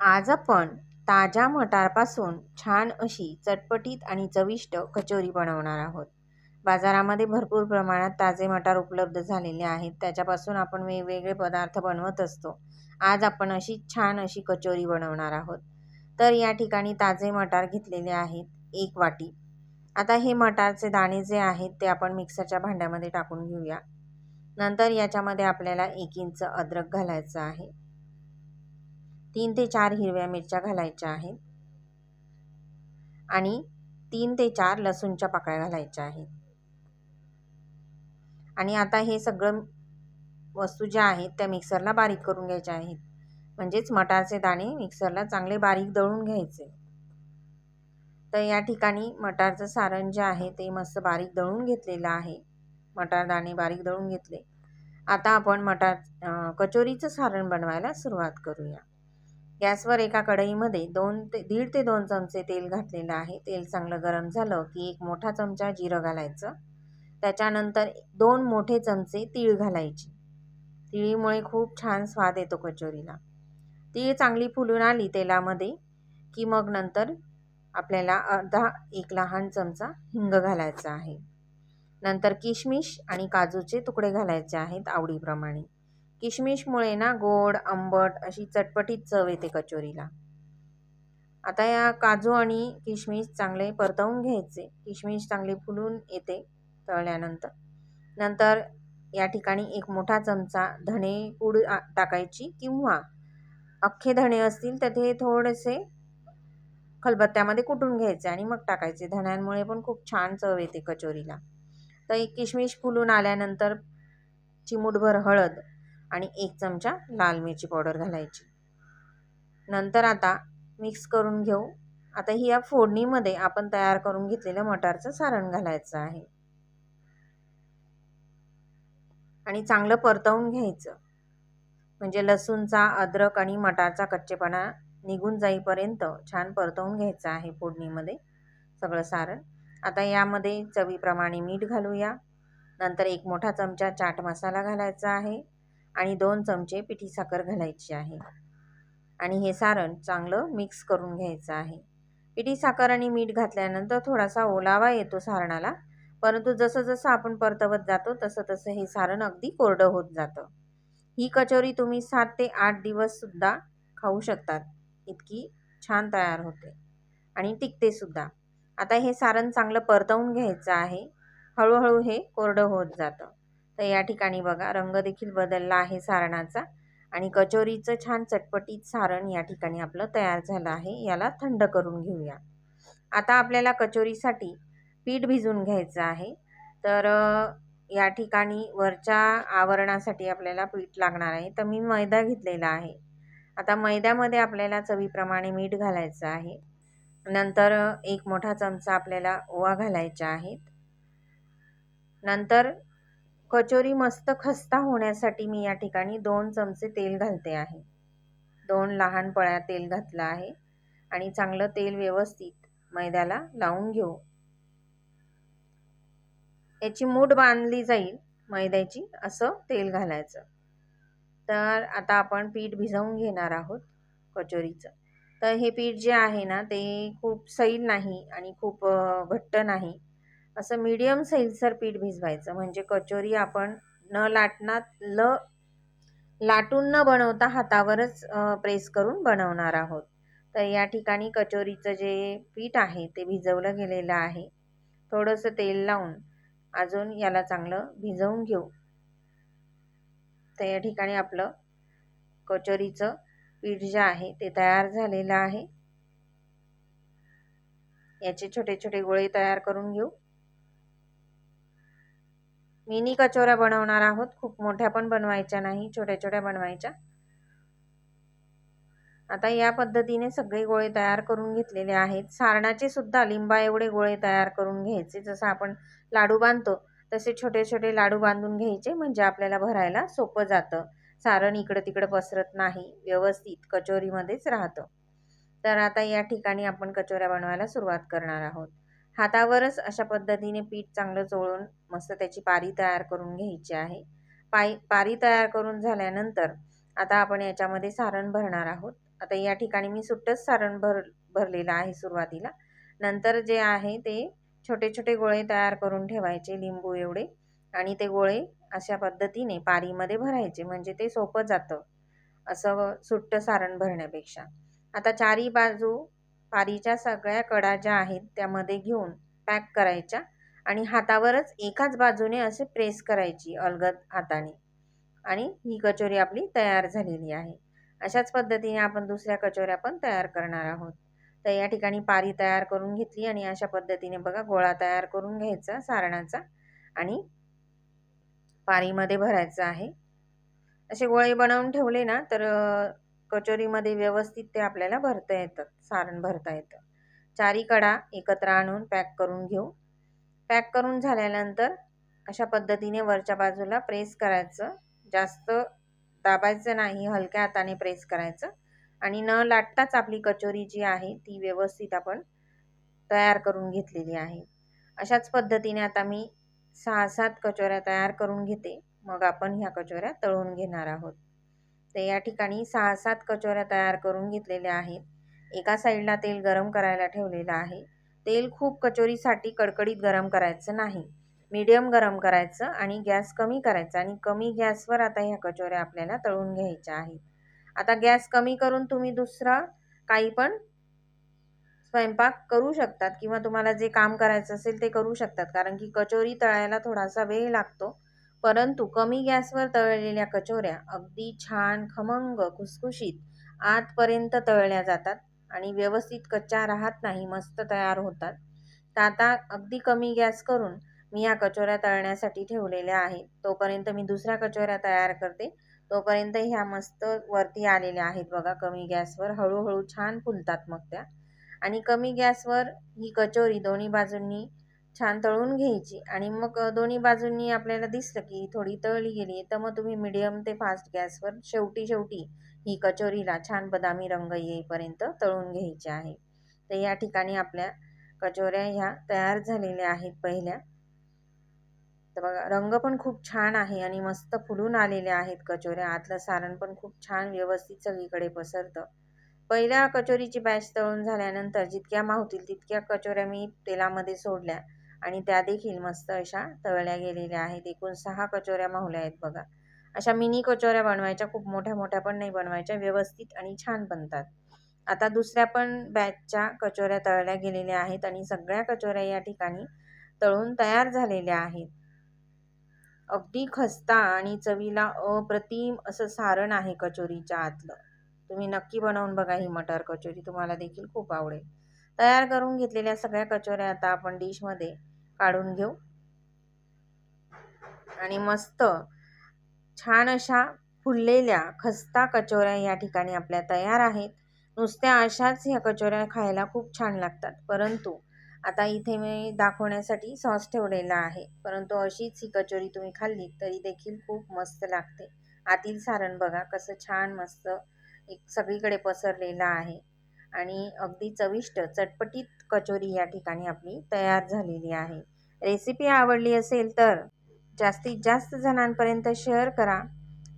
आज आपण ताज्या मटारपासून छान अशी चटपटीत आणि चविष्ट कचोरी बनवणार आहोत. बाजारामध्ये भरपूर प्रमाणात ताजे मटार उपलब्ध झालेले आहेत. त्याच्यापासून आपण वेगवेगळे पदार्थ बनवत असतो. आज आपण अशी छान अशी कचोरी बनवणार आहोत. तर या ठिकाणी ताजे मटार घेतलेले आहेत 1 वाटी. आता हे मटारचे दाणे जे आहेत ते आपण मिक्सरच्या भांड्यामध्ये टाकून घेऊया. नंतर याच्यामध्ये आपल्याला 1 इंच अद्रक घालायचं आहे. 3 ते 4 हिरव्या मिरच्या घालायच्या आहेत आणि 3 ते 4 लसूणच्या पाकळ्या घालायच्या आहेत. आणि आता हे सगळं वस्तू ज्या आहेत त्या मिक्सरला बारीक करून घ्यायच्या आहेत. म्हणजेच मटारचे दाणे मिक्सरला चांगले बारीक दळून घ्यायचे. तर या ठिकाणी मटारचं सारण जे आहे ते मस्त बारीक दळून घेतलेलं आहे. मटार दाणे बारीक दळून घेतले. आता आपण कचोरीचं सारण बनवायला सुरुवात करूया. गॅसवर एका कढईमध्ये 1.5 ते 2 चमचे तेल घातलेलं आहे. तेल चांगलं गरम झालं की 1 मोठा चमचा जिरं घालायचं. त्याच्यानंतर 2 मोठे चमचे तीळ घालायची. तिळीमुळे खूप छान स्वाद येतो कचोरीला. तीळ चांगली फुलून आली तेलामध्ये की मग नंतर आपल्याला अर्धा 1 लहान चमचा हिंग घालायचा आहे. नंतर किशमिश आणि काजूचे तुकडे घालायचे आहेत आवडीप्रमाणे. किशमिशमुळे ना गोड आंबट अशी चटपटीत चव येते कचोरीला. आता या काजू आणि किशमिश चांगले परतवून घ्यायचे. किशमिश चांगले फुलून येते तळल्यानंतर. नंतर या ठिकाणी 1 मोठा चमचा धणे पूड टाकायची किंवा अख्खे धणे असतील तर ते थोडेसे खलबत्त्यामध्ये कुटून घ्यायचे आणि मग टाकायचे. धण्यांमुळे पण खूप छान चव येते कचोरीला. तर एक किशमिश फुलून आल्यानंतर चिमूटभर हळद आणि 1 चमचा लाल मिरची पावडर घालायची. नंतर आता मिक्स करून घेऊ. आता ही या फोडणीमध्ये आपण तयार करून घेतलेलं मटारचं सारण घालायचं आहे आणि चांगलं परतवून घ्यायचं. म्हणजे लसूणचा, अद्रक आणि मटारचा कच्चेपणा निघून जाईपर्यंत छान परतवून घ्यायचं आहे फोडणीमध्ये सगळं सारण. आता यामध्ये चवीप्रमाणे मीठ घालूया. नंतर 1 मोठा चमचा चाट मसाला घालायचा आहे आणि 2 चमचे पिठी साखर घालायची आहे आणि हे सारण चांगलं मिक्स करून घ्यायचं आहे. पिठी साखर आणि मीठ घातल्यानंतर थोडासा ओलावा येतो सारणाला, परंतु जसं जसं आपण परतवत जातो तसं तसं हे सारण अगदी कोरडं होत जातं. ही कचोरी तुम्ही 7 ते 8 दिवससुद्धा खाऊ शकतात. इतकी छान तयार होते आणि टिकते सुद्धा. आता हे सारण चांगलं परतवून घ्यायचं आहे. हळूहळू हे कोरडं होत जातं. तर या ठिकाणी बघा रंग देखील बदलला आहे सारणाचा आणि कचोरीचं छान चटपटीत सारण या ठिकाणी आपलं तयार झालं आहे. याला थंड करून घेऊया. आता आपल्याला कचोरीसाठी पीठ भिजवून घ्यायचं आहे. तर या ठिकाणी वरच्या आवरणासाठी आपल्याला पीठ लागणार आहे. तर मी मैदा घेतलेला आहे. आता मैद्यामध्ये आपल्याला चवीप्रमाणे मीठ घालायचं आहे. नंतर 1 मोठा चमचा आपल्याला ओवा घालायचा आहे. नंतर कचोरी मस्त खस्ता होण्यासाठी मी या ठिकाणी 2 चमचे तेल घालते आहे. 2 लहान पळ्या तेल घातलं आहे आणि चांगलं तेल व्यवस्थित मैद्याला लावून घेऊ. याची मूठ बांधली जाईल मैद्याची असं तेल घालायचं. तर आता आपण पीठ भिजवून घेणार आहोत कचोरीचं. तर हे पीठ जे आहे ना ते खूप सैल नाही आणि खूप घट्ट नाही, असं मीडियम सैलसर पीठ भिजवायचं. म्हणजे कचोरी आपण लाटून न बनवता हातावरच प्रेस करून बनवणार आहोत. तर या ठिकाणी कचोरीचं जे पीठ आहे ते भिजवलं गेलेलं आहे. थोडंसं तेल लावून अजून याला चांगलं भिजवून घेऊ. तर या ठिकाणी आपलं कचोरीचं पीठ जे आहे ते तयार झालेलं आहे. याचे छोटे छोटे गोळे तयार करून घेऊ. मिनी कचोऱ्या बनवणार आहोत. खूप मोठ्या पण बनवायच्या नाही, छोट्या छोट्या बनवायच्या. आता या पद्धतीने सगळे गोळे तयार करून घेतलेले आहेत. सारणाचे सुद्धा लिंबा एवढे गोळे तयार करून घ्यायचे. जसं आपण लाडू बांधतो तसे छोटे छोटे लाडू बांधून घ्यायचे. म्हणजे आपल्याला भरायला सोपं जातं. सारण इकडं तिकडं पसरत नाही, व्यवस्थित कचोरीमध्येच राहतं. तर आता या ठिकाणी आपण कचोऱ्या बनवायला सुरुवात करणार आहोत. हातावरच अशा पद्धतीने पीठ चांगलं चोळून मस्त त्याची पारी तयार करून घ्यायची आहे. पारी तयार करून झाल्यानंतर आता आपण याच्यामध्ये सारण भरणार आहोत आता या ठिकाणी मी सुट्टंच सारण भरलेलं आहे सुरुवातीला. नंतर जे आहे ते छोटे छोटे गोळे तयार करून ठेवायचे लिंबू एवढे, आणि ते गोळे अशा पद्धतीने पारीमध्ये भरायचे, म्हणजे ते सोपं जातं असं सुट्टं सारण भरण्यापेक्षा. आता चारी बाजू पारीच्या सगळ्या कडा ज्या आहेत त्यामध्ये घेऊन पॅक करायच्या, आणि हातावरच एकाच बाजूने असे प्रेस करायची अलगद हाताने, आणि ही कचोरी आपली तयार झालेली आहे. अशाच पद्धतीने आपण दुसऱ्या कचोऱ्या पण तयार करणार आहोत. तर या ठिकाणी पारी तयार करून घेतली, आणि अशा पद्धतीने बघा गोळा तयार करून घ्यायचा सारणाचा, आणि पारीमध्ये भरायचं आहे. असे गोळे बनवून ठेवले ना तर कचोरीमध्ये व्यवस्थित ते आपल्याला भरता येतं, सारण भरता येतं. चारी कडा एकत्र आणून पॅक करून घेऊ. पॅक करून झाल्यानंतर अशा पद्धतीने वरच्या बाजूला प्रेस करायचं, जास्त दाबायचं नाही, हलक्या हाताने प्रेस करायचं, आणि न लाटताच आपली कचोरी जी आहे ती व्यवस्थित आपण तयार करून घेतलेली आहे. अशाच पद्धतीने आता मी 6-7 कचोऱ्या तयार करून घेते, मग आपण ह्या कचोऱ्या तळून घेणार आहोत. तर या ठिकाणी 6-7 कचोऱ्या तयार करून घेतलेल्या आहेत. एका साईडला तेल गरम करायला ठेवलेलं आहे. तेल खूप कचोरीसाठी कडकडीत गरम करायचं नाही, मीडियम गरम करायचं, आणि गॅस कमी करायचा, आणि कमी गॅसवर आता ह्या कचोऱ्या आपल्याला तळून घ्यायच्या आहेत. आता गॅस कमी करून तुम्ही दुसरा काही पण स्वयंपाक करू शकतात, किंवा तुम्हाला जे काम करायचं असेल ते करू शकतात, कारण की कचोरी तळायला थोडासा वेळ लागतो. परंतु कमी गॅसवर तळलेल्या कचोऱ्या अगदी छान खमंग खुसखुशीत आतपर्यंत तळल्या जातात, आणि व्यवस्थित कच्च्या राहत नाही, मस्त तयार होतात. तर आता अगदी कमी गॅस करून मी या कचोऱ्या तळण्यासाठी ठेवलेल्या आहेत. तोपर्यंत मी दुसऱ्या कचोऱ्या तयार करते. तोपर्यंत ह्या मस्त वरती आलेल्या आहेत बघा कमी गॅसवर, हळूहळू छान फुलतात मग त्या. आणि कमी गॅसवर ही कचोरी दोन्ही बाजूंनी छान तळून घ्यायची, आणि मग दोन्ही बाजूंनी आपल्याला दिसलं की थोडी तळली गेली तर मग तुम्ही मिडियम ते फास्ट गॅसवर शेवटी शेवटी ही कचोरीला छान बदामी रंग येईपर्यंत तळून घ्यायची आहे. तर या ठिकाणी आपल्या कचोऱ्या ह्या तयार झालेल्या आहेत पहिल्या. तर बघा रंग पण खूप छान आहे, आणि मस्त फुलून आलेल्या आहेत कचोऱ्या. आतलं सारण पण खूप छान व्यवस्थित सगळीकडे पसरतं. पहिल्या कचोरीची बॅच तळून झाल्यानंतर जितक्या मावतील तितक्या कचोऱ्या मी तेलामध्ये सोडल्या, आणि त्या देखील मस्त अशा तळल्या गेलेल्या आहेत. एकूण 6 कचोऱ्या मावल्या आहेत बघा. अशा मिनी कचोऱ्या बनवायच्या, खूप मोठ्या मोठ्या पण नाही बनवायच्या, व्यवस्थित आणि छान बनतात. आता दुसऱ्या पण बॅचच्या कचोऱ्या तळल्या गेलेल्या आहेत, आणि सगळ्या कचोऱ्या या ठिकाणी तळून तयार झालेल्या आहेत. अगदी खस्ता आणि चवीला अप्रतिम असं सारण आहे कचोरीच्या आतलं. तुम्ही नक्की बनवून बघा ही मटार कचोरी, तुम्हाला देखील खूप आवडेल. तयार करून घेतलेल्या सगळ्या कचोऱ्या आता आपण डिशमध्ये काढून घेऊ, आणि मस्त छान अशा फुललेल्या खस्ता कचोऱ्या या ठिकाणी आपल्या तयार आहेत. नुसत्या अशाच ह्या कचोऱ्या खायला खूप छान लागतात, परंतु आता इथे मी दाखवण्यासाठी सॉस ठेवलेला आहे, परंतु अशीच ही कचोरी तुम्ही खाल्ली तरी देखील खूप मस्त लागते. आतील सारण बघा कसं छान मस्त एक सगळीकडे पसरलेलं आहे, आणि अगदी चविष्ट चटपटीत कचोरी या ठिकाणी आपली तयार झालेली आहे. रेसिपी आवडली असेल तर जास्तीत जास्त जणांपर्यंत शेअर करा,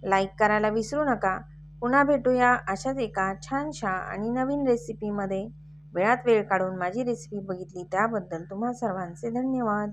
लाईक करायला विसरू नका. पुन्हा भेटूया अशाच एका छानशा आणि नवीन रेसिपीमध्ये. वेळात वेळ काढून माझी रेसिपी बघितली त्याबद्दल तुम्हा सर्वांचे धन्यवाद.